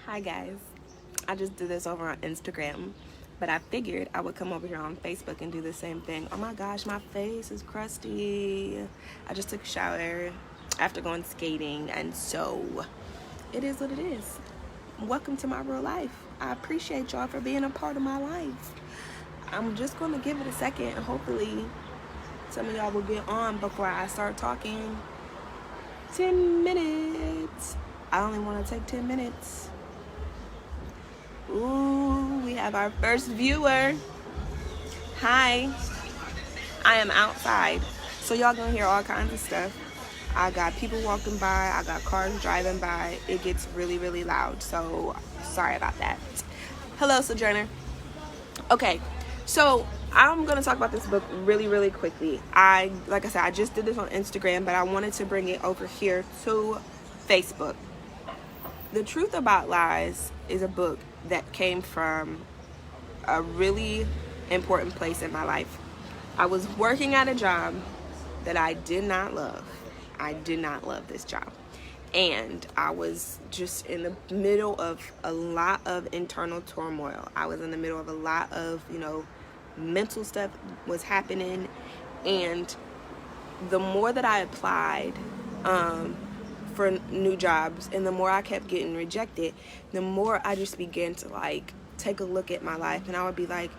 Hi guys, I just did this over on Instagram, but I figured I would come over here on Facebook and do the same thing. Oh my gosh, my face is crusty. I just took a shower after going skating, and so it is what it is. Welcome to my real life. I appreciate y'all for being a part of my life. I'm just going to give it a second, and hopefully some of y'all will get on before I start talking. 10 minutes. I only want to take 10 minutes. Ooh, we have our first viewer. Hi. I am outside, so y'all gonna hear all kinds of stuff. I got people walking by, I got cars driving by. It gets really, really loud, so sorry about that. Hello, Sojourner. Okay, so I'm gonna talk about this book really, really quickly. Like I said, I just did this on Instagram, but I wanted to bring it over here to Facebook. The Truth About Lies is a book that came from a really important place in my life. I was working at a job that I did not love. I did not love this job. And I was just in the middle of a lot of internal turmoil. I was in the middle of a lot of, mental stuff was happening. And the more that I applied, for new jobs, and the more I kept getting rejected, the more I just began to take a look at my life, and I would be like,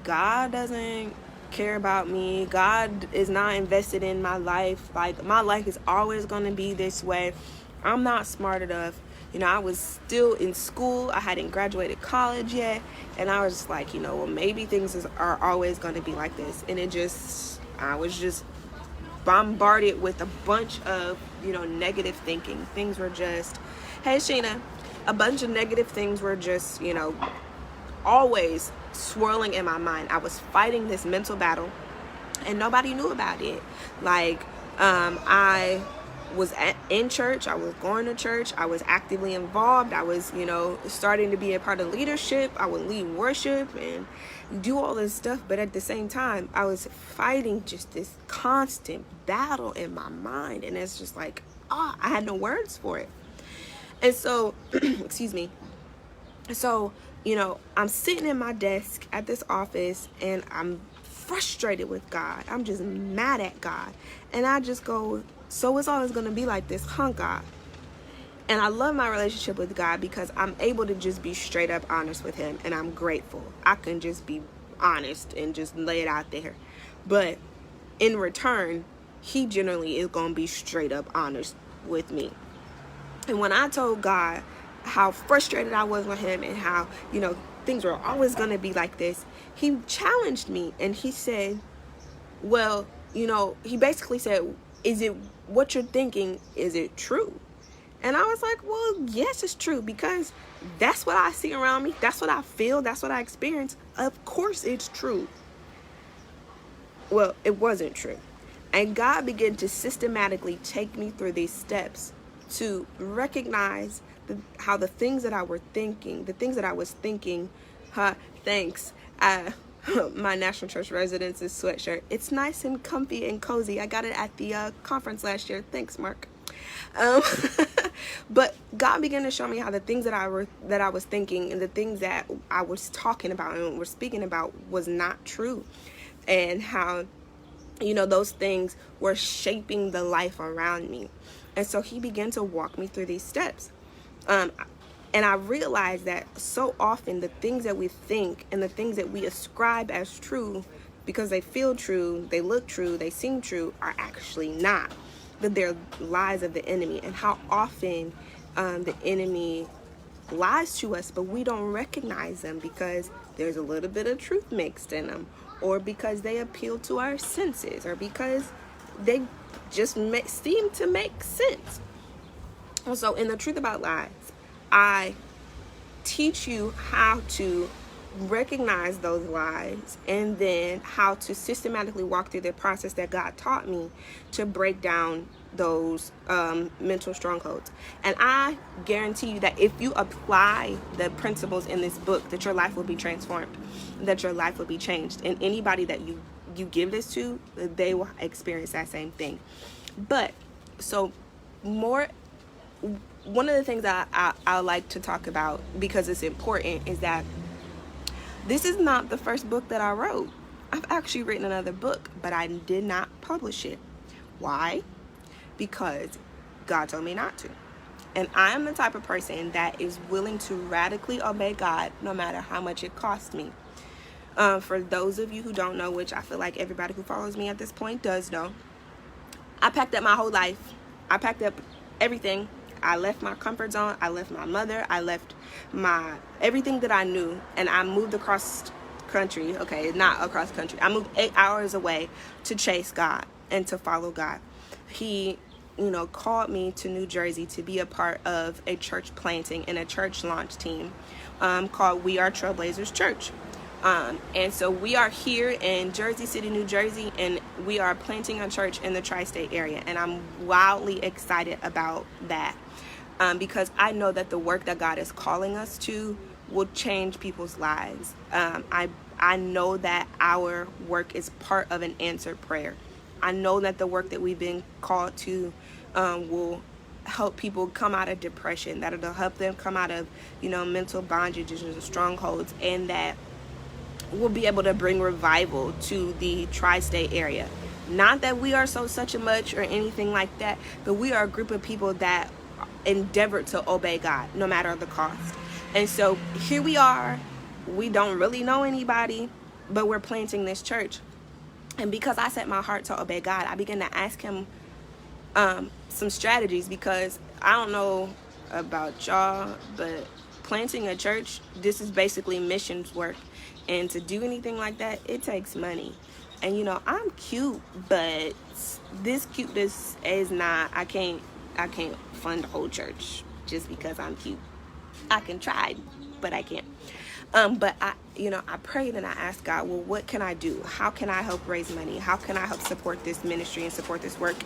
God doesn't care about me. God is not invested in my life. Like, my life is always going to be this way. I'm not smart enough. I was still in school. I hadn't graduated college yet, and I was just like, well, maybe things are always going to be like this. And I was just bombarded with a bunch of negative thinking. Things were just, hey Sheena, a bunch of negative things were just always swirling in my mind. I was fighting this mental battle and nobody knew about it. I was in church, I was going to church, I was actively involved, I was starting to be a part of leadership, I would lead worship and do all this stuff, but at the same time I was fighting just this constant battle in my mind, and it's just like, I had no words for it. And so excuse me, so I'm sitting in my desk at this office and I'm frustrated with God. I'm just mad at God, and I just go, so it's always going to be like this, huh, God? And I love my relationship with God because I'm able to just be straight up honest with him, and I'm grateful. I can just be honest and just lay it out there. But in return, he generally is going to be straight up honest with me. And when I told God how frustrated I was with him and how, things were always going to be like this, he challenged me, and he said, well, he basically said, is it what you're thinking, is it true? And I was like, well, yes, it's true, because that's what I see around me. That's what I feel. That's what I experience. Of course it's true. Well, it wasn't true. And God began to systematically take me through these steps to recognize how the things that I was thinking, thanks, my National Church Residences sweatshirt. It's nice and comfy and cozy. I got it at the conference last year. Thanks, Mark. But God began to show me how the things that I was thinking and the things that I was talking about and was speaking about was not true, and how those things were shaping the life around me. And so he began to walk me through these steps. And I realized that so often the things that we think and the things that we ascribe as true because they feel true, they look true, they seem true, are actually not. That they're lies of the enemy, and how often the enemy lies to us, but we don't recognize them because there's a little bit of truth mixed in them, or because they appeal to our senses, or because they just seem to make sense. So in The Truth About Lies, I teach you how to recognize those lies, and then how to systematically walk through the process that God taught me to break down those mental strongholds. And I guarantee you that if you apply the principles in this book, that your life will be transformed, that your life will be changed. And anybody that you give this to, they will experience that same thing. But so more one of the things I like to talk about, because it's important, is that this is not the first book that I wrote. I've actually written another book, but I did not publish it. Why? Because God told me not to. And I am the type of person that is willing to radically obey God no matter how much it costs me. For those of you who don't know, which I feel like everybody who follows me at this point does know, I packed up my whole life. I packed up everything. I left my comfort zone. I left my mother. I left my everything that I knew, and I moved across country. Okay, not across country. I moved 8 hours away to chase God and to follow God. He, called me to New Jersey to be a part of a church planting and a church launch team called We Are Trailblazers Church. And so we are here in Jersey City, New Jersey, and we are planting a church in the tri-state area. And I'm wildly excited about that because I know that the work that God is calling us to will change people's lives. I know that our work is part of an answered prayer. I know that the work that we've been called to will help people come out of depression, that it'll help them come out of, mental bondages and strongholds, and that we'll be able to bring revival to the tri-state area. Not that we are such a much or anything like that, but we are a group of people that endeavor to obey God no matter the cost. And so here we are. We don't really know anybody, but we're planting this church. And because I set my heart to obey God, I began to ask him some strategies, because I don't know about y'all, but planting a church, this is basically missions work. And to do anything like that, it takes money. And I'm cute, but this cuteness is not, I can't fund the whole church just because I'm cute. I can try, but I can't. But I prayed and I asked God, well, what can I do? How can I help raise money? How can I help support this ministry and support this work?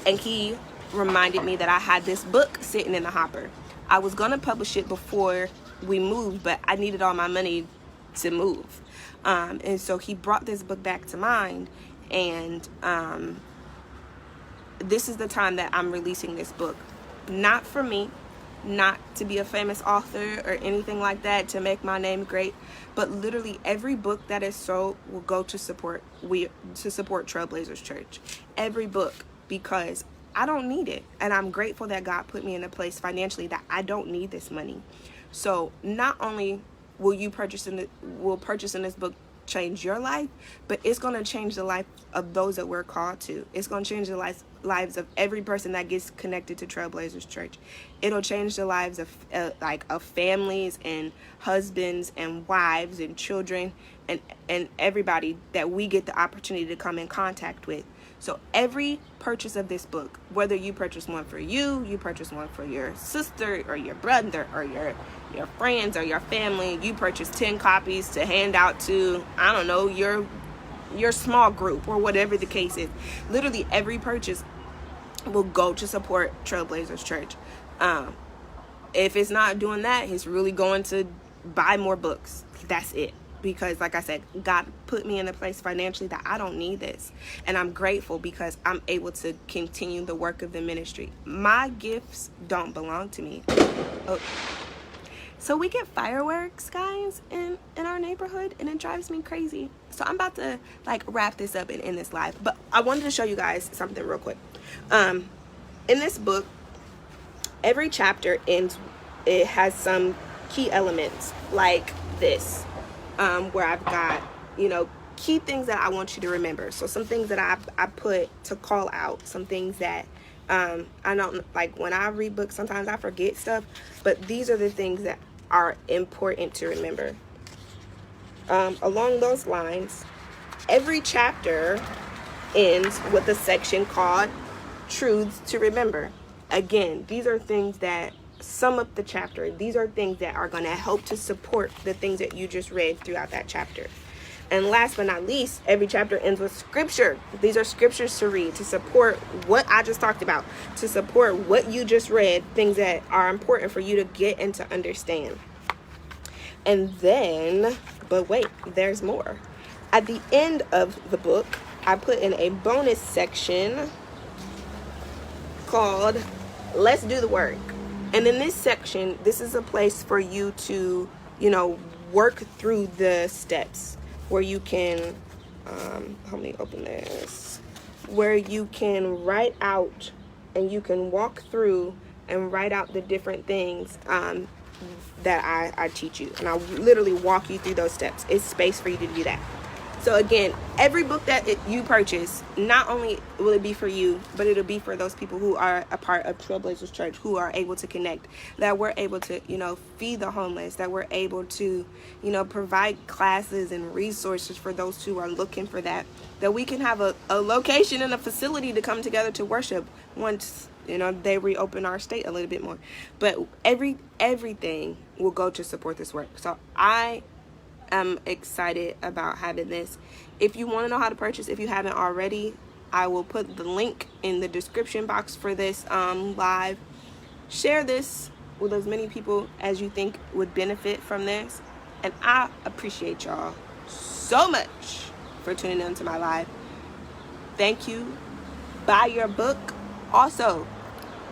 And he reminded me that I had this book sitting in the hopper. I was going to publish it before we moved, but I needed all my money to move. And so he brought this book back to mind, and this is the time that I'm releasing this book. Not for me, not to be a famous author or anything like that, to make my name great, but literally every book that is sold will go to support Trailblazers Church. Every book, because I don't need it, and I'm grateful that God put me in a place financially that I don't need this money. So not only will purchasing this book change your life, but it's going to change the life of those that we're called to. It's going to change the lives of every person that gets connected to Trailblazers Church. It'll change the lives of families and husbands and wives and children and everybody that we get the opportunity to come in contact with. So every purchase of this book, whether you purchase one for you purchase one for your sister or your brother or your friends or your family, you purchase 10 copies to hand out to, I don't know, your small group or whatever the case is. Literally every purchase will go to support Trailblazers Church. If it's not doing that, it's really going to buy more books. That's it. Because like I said, God put me in a place financially that I don't need this. And I'm grateful because I'm able to continue the work of the ministry. My gifts don't belong to me. Oh. So we get fireworks, guys, in our neighborhood, and it drives me crazy. So I'm about to wrap this up and end this live. But I wanted to show you guys something real quick. In this book, every chapter it has some key elements like this. Where I've got, key things that I want you to remember. So some things that I put to call out, some things that I don't, when I read books, sometimes I forget stuff, but these are the things that are important to remember. Along those lines, every chapter ends with a section called Truths to Remember. Again, these are things that sum up the chapter. These are things that are going to help to support the things that you just read throughout that chapter. And last but not least, every chapter ends with scripture. These are scriptures to read to support what I just talked about, to support what you just read, things that are important for you to get and to understand. And then, but wait, there's more. At the end of the book, I put in a bonus section called Let's Do the Work. And in this section, this is a place for you to, work through the steps where you can, let me open this, where you can write out and you can walk through and write out the different things that I teach you. And I'll literally walk you through those steps. It's space for you to do that. So again, every book that you purchase, not only will it be for you, but it'll be for those people who are a part of Trailblazers Church, who are able to connect, that we're able to, feed the homeless, that we're able to, provide classes and resources for those who are looking for that we can have a location and a facility to come together to worship once, they reopen our state a little bit more. But everything will go to support this work. So I'm excited about having this. If you want to know how to purchase, if you haven't already, I will put the link in the description box for this live. Share this with as many people as you think would benefit from this. And I appreciate y'all so much for tuning in to my live. Thank you. Buy your book. Also,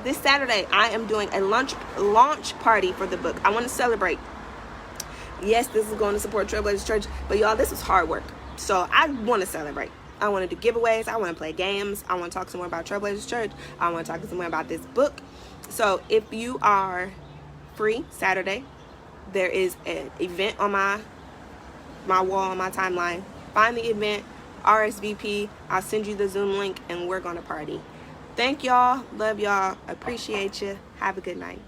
this Saturday, I am doing a launch party for the book. I want to celebrate. Yes, this is going to support Trailblazers Church, but y'all, this was hard work. So I want to celebrate. I want to do giveaways. I want to play games. I want to talk some more about Trailblazers Church. I want to talk some more about this book. So if you are free Saturday, there is an event on my wall, on my timeline. Find the event, RSVP. I'll send you the Zoom link, and we're going to party. Thank y'all. Love y'all. Appreciate you. Have a good night.